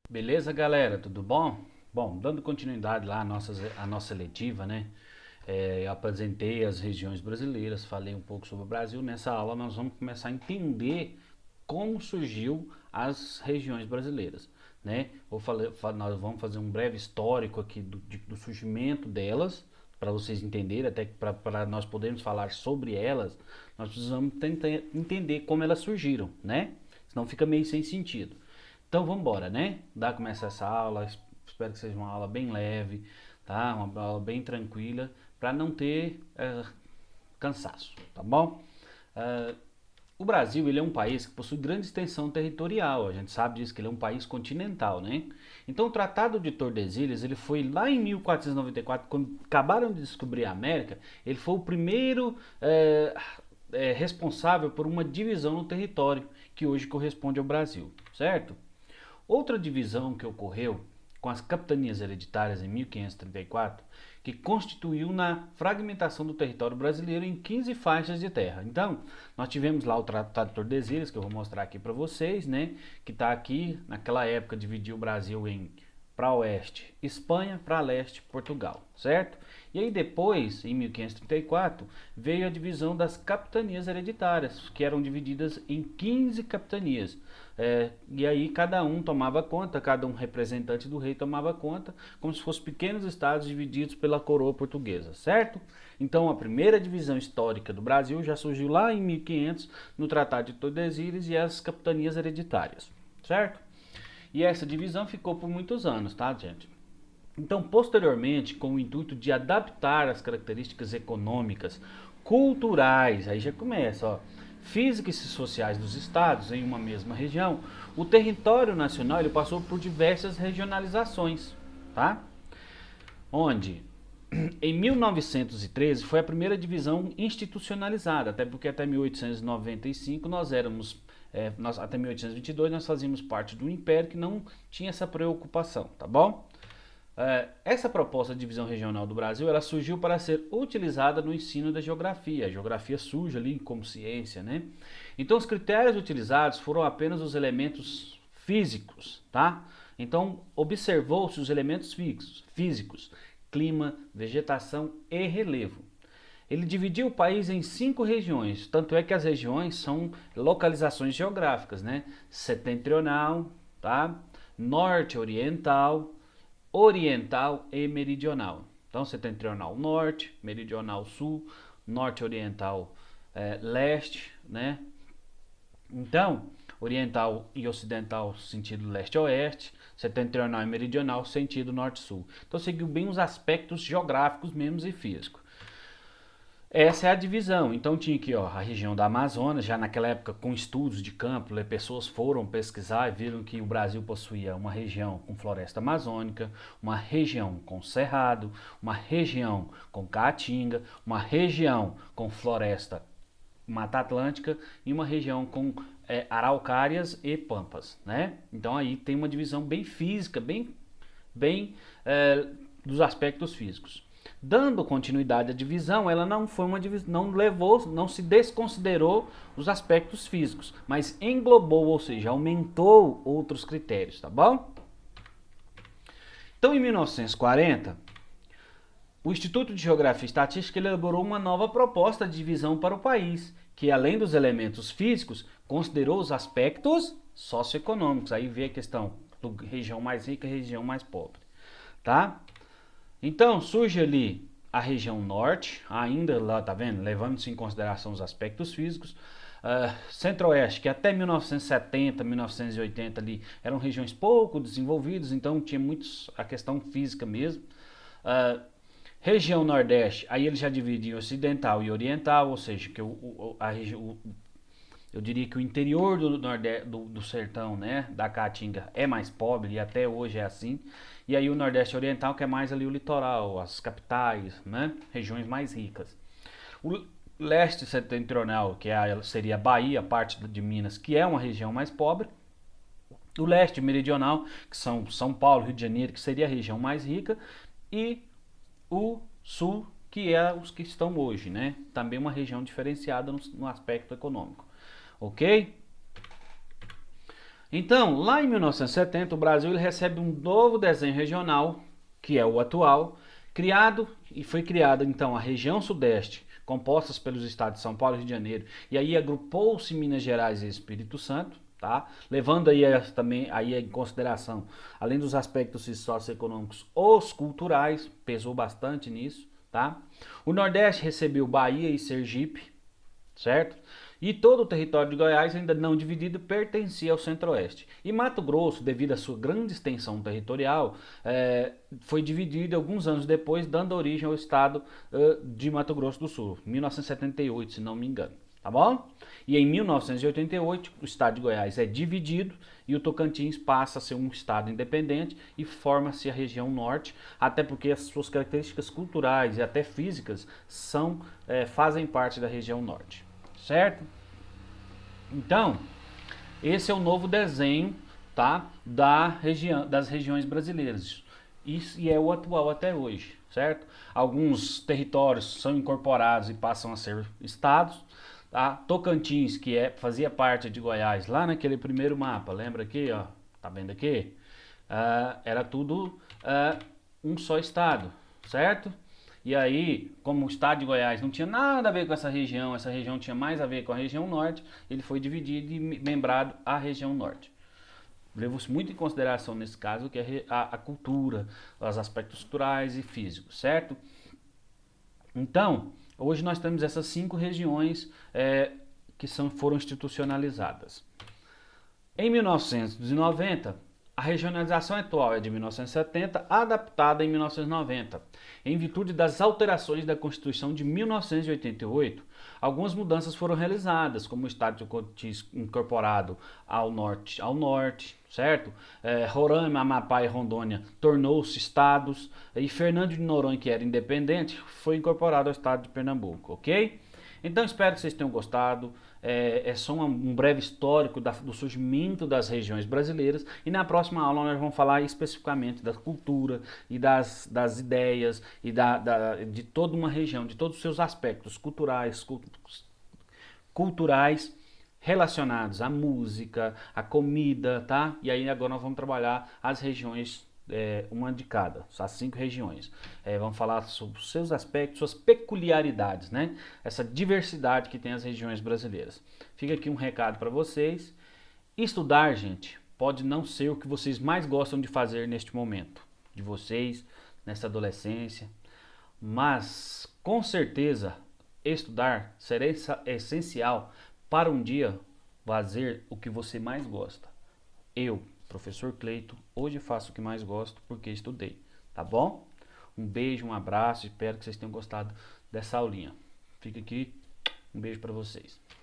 Beleza, galera? Tudo bom? Bom, dando continuidade lá à nossa letiva, né? Eu apresentei as regiões brasileiras, falei um pouco sobre o Brasil. Nessa aula nós vamos começar a entender como surgiu as regiões brasileiras, né? Nós vamos fazer um breve histórico aqui do surgimento delas, para vocês entenderem, até para nós podermos falar sobre elas, nós precisamos tentar entender como elas surgiram, né? Senão fica meio sem sentido. Então vamos embora, né? Começar essa aula. Espero que seja uma aula bem leve, tá? Uma aula bem tranquila, para não ter cansaço, tá bom? Uh, o Brasil ele é um país que possui grande extensão territorial. A gente sabe disso que ele é um país continental, né? Então o Tratado de Tordesilhas ele foi lá em 1494, quando acabaram de descobrir a América. Ele foi o primeiro responsável por uma divisão no território que hoje corresponde ao Brasil, certo? Outra divisão que ocorreu com as capitanias hereditárias em 1534, que constituiu na fragmentação do território brasileiro em 15 faixas de terra. Então, nós tivemos lá o Tratado de Tordesilhas, que eu vou mostrar aqui para vocês, né, que está aqui, naquela época dividiu o Brasil em para oeste Espanha, para leste Portugal, certo? E aí depois, em 1534, veio a divisão das capitanias hereditárias, que eram divididas em 15 capitanias. E aí cada um tomava conta, cada um representante do rei tomava conta, como se fossem pequenos estados divididos pela coroa portuguesa, certo? Então a primeira divisão histórica do Brasil já surgiu lá em 1500, no Tratado de Tordesilhas e as capitanias hereditárias, certo? E essa divisão ficou por muitos anos, tá, gente? Então, posteriormente, com o intuito de adaptar as características econômicas, culturais, aí já começa, ó, físicas e sociais dos estados em uma mesma região, o território nacional ele passou por diversas regionalizações, tá? Onde em 1913 foi a primeira divisão institucionalizada, até porque até 1895 nós éramos até 1822 nós fazíamos parte do império que não tinha essa preocupação, tá bom? Essa proposta de divisão regional do Brasil ela surgiu para ser utilizada no ensino da geografia. A geografia surge ali como ciência, né? Então os critérios utilizados foram apenas os elementos físicos, tá? Então observou-se os elementos físicos, clima, vegetação e relevo. Ele dividiu o país em 5 regiões, tanto é que as regiões são localizações geográficas, né? Setentrional, tá? Norte oriental, oriental e meridional. Então, setentrional norte, meridional sul, norte oriental leste, né? Então, oriental e ocidental sentido leste-oeste, setentrional e meridional sentido norte-sul. Então, seguiu bem os aspectos geográficos mesmo e físicos. Essa é a divisão. Então tinha aqui ó, a região da Amazônia, já naquela época com estudos de campo, pessoas foram pesquisar e viram que o Brasil possuía uma região com floresta amazônica, uma região com cerrado, uma região com caatinga, uma região com floresta Mata Atlântica e uma região com araucárias e pampas, né? Então aí tem uma divisão bem física, bem dos aspectos físicos. Dando continuidade à divisão, ela não foi uma divisão, não se desconsiderou os aspectos físicos, mas englobou, ou seja, aumentou outros critérios, tá bom? Então, em 1940, o Instituto de Geografia e Estatística elaborou uma nova proposta de divisão para o país, que além dos elementos físicos, considerou os aspectos socioeconômicos. Aí vem a questão do região mais rica e região mais pobre, tá? Então surge ali a região norte, ainda lá, tá vendo? Levando-se em consideração os aspectos físicos. Centro-oeste, que até 1970, 1980 ali eram regiões pouco desenvolvidas, então tinha muitos a questão física mesmo. Região nordeste, aí ele já dividia em ocidental e oriental, ou seja, que eu diria que o interior do sertão, né, da Caatinga é mais pobre e até hoje é assim. E aí o Nordeste Oriental que é mais ali o litoral, as capitais, né, regiões mais ricas. O leste setentrional, que seria a Bahia, parte de Minas, que é uma região mais pobre. O leste meridional, que são São Paulo, Rio de Janeiro, que seria a região mais rica. E o sul, que é os que estão hoje, né? Também uma região diferenciada no aspecto econômico. Ok? Então, lá em 1970, o Brasil ele recebe um novo desenho regional, que é o atual, foi criada então a região Sudeste, compostas pelos estados de São Paulo e Rio de Janeiro, e aí agrupou-se Minas Gerais e Espírito Santo, tá? Levando aí também aí em consideração, além dos aspectos socioeconômicos, os culturais, pesou bastante nisso, tá? O Nordeste recebeu Bahia e Sergipe, certo? E todo o território de Goiás, ainda não dividido, pertencia ao Centro-Oeste. E Mato Grosso, devido à sua grande extensão territorial, foi dividido alguns anos depois, dando origem ao estado de Mato Grosso do Sul, 1978, se não me engano. Tá bom? E em 1988, o estado de Goiás é dividido e o Tocantins passa a ser um estado independente e forma-se a região norte, até porque as suas características culturais e até físicas fazem parte da região norte. Certo? Então, esse é o novo desenho, tá, das regiões brasileiras. Isso, e é o atual até hoje, certo? Alguns territórios são incorporados e passam a ser estados. Tá? Tocantins, que fazia parte de Goiás, lá naquele primeiro mapa, lembra aqui, ó? Tá vendo aqui? Era tudo um só estado, certo? E aí, como o estado de Goiás não tinha nada a ver com essa região tinha mais a ver com a região norte, ele foi dividido e membrado à região norte. Levou-se muito em consideração nesse caso que a cultura, os aspectos culturais e físicos, certo? Então, hoje nós temos essas 5 regiões que foram institucionalizadas. Em 1990, a regionalização atual é de 1970, adaptada em 1990. Em virtude das alterações da Constituição de 1988, algumas mudanças foram realizadas, como o estado de Cotis incorporado ao norte, certo? Roraima, Amapá e Rondônia tornou-se estados, e Fernando de Noronha, que era independente, foi incorporado ao estado de Pernambuco, ok? Então espero que vocês tenham gostado. É só um breve histórico do surgimento das regiões brasileiras, e na próxima aula nós vamos falar especificamente da cultura e das ideias e de toda uma região, de todos os seus aspectos culturais relacionados à música, à comida, tá? E aí agora nós vamos trabalhar as regiões, uma de cada, as 5 regiões. Vamos falar sobre os seus aspectos, suas peculiaridades, né? Essa diversidade que tem as regiões brasileiras. Fica aqui um recado para vocês. Estudar, gente, pode não ser o que vocês mais gostam de fazer neste momento, de vocês, nessa adolescência, mas com certeza estudar será essencial para um dia fazer o que você mais gosta. Eu, professor Cleito, hoje faço o que mais gosto porque estudei, tá bom? Um beijo, um abraço, espero que vocês tenham gostado dessa aulinha. Fica aqui, um beijo para vocês.